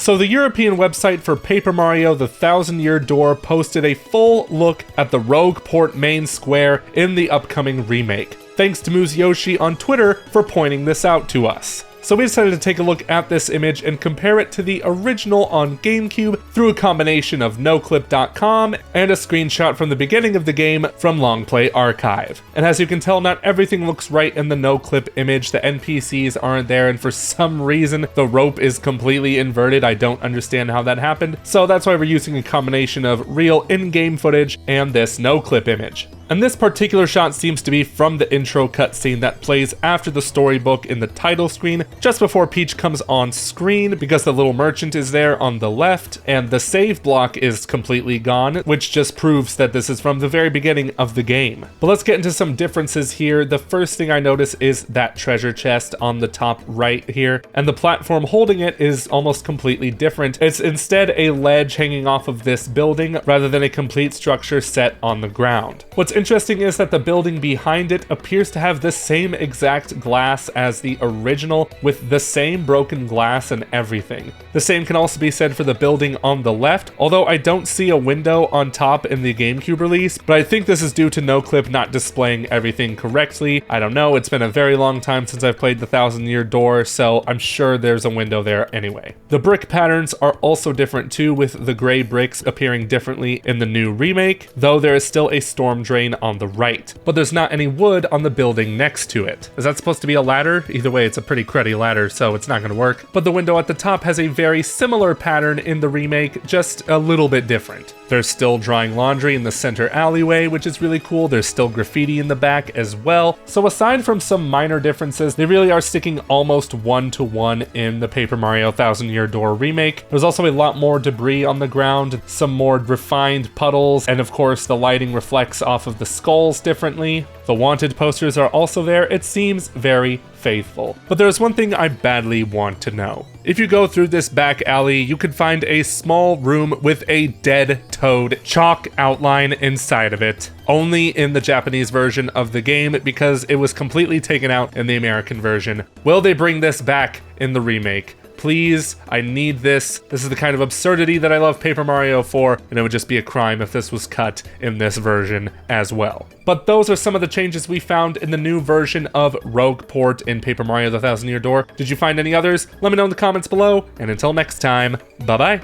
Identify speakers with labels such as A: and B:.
A: So the European website for Paper Mario The Thousand Year Door posted a full look at the Rogueport main square in the upcoming remake. Thanks to Musayoshi on Twitter for pointing this out to us. So we decided to take a look at this image and compare it to the original on GameCube through a combination of noclip.com and a screenshot from the beginning of the game from Longplay Archive. And as you can tell, not everything looks right in the noclip image. The NPCs aren't there, and for some reason the rope is completely inverted. I don't understand how that happened, so that's why we're using a combination of real in-game footage and this noclip image. And this particular shot seems to be from the intro cutscene that plays after the storybook in the title screen, just before Peach comes on screen, because the little merchant is there on the left, and the save block is completely gone, which just proves that this is from the very beginning of the game. But let's get into some differences here. The first thing I notice is that treasure chest on the top right here, and the platform holding it is almost completely different. It's instead a ledge hanging off of this building, rather than a complete structure set on the ground. What's interesting is that the building behind it appears to have the same exact glass as the original, with the same broken glass and everything. The same can also be said for the building on the left, although I don't see a window on top in the GameCube release, but I think this is due to noclip not displaying everything correctly. I don't know, it's been a very long time since I've played the Thousand Year Door, so I'm sure there's a window there anyway. The brick patterns are also different too, with the gray bricks appearing differently in the new remake, though there is still a storm drain on the right, but there's not any wood on the building next to it. Is that supposed to be a ladder? Either way, it's a pretty cruddy ladder, so it's not going to work. But the window at the top has a very similar pattern in the remake, just a little bit different. There's still drying laundry in the center alleyway, which is really cool. There's still graffiti in the back as well. So aside from some minor differences, they really are sticking almost one-to-one in the Paper Mario Thousand Year Door remake. There's also a lot more debris on the ground, some more refined puddles, and of course the lighting reflects off of the skulls differently. The wanted posters are also there. It seems very faithful. But there's one thing I badly want to know. If you go through this back alley, you can find a small room with a dead toad chalk outline inside of it, only in the Japanese version of the game because it was completely taken out in the American version. Will they bring this back in the remake? Please, I need this. This is the kind of absurdity that I love Paper Mario for, and it would just be a crime if this was cut in this version as well. But those are some of the changes we found in the new version of Rogueport in Paper Mario The Thousand Year Door. Did you find any others? Let me know in the comments below, and until next time, bye-bye.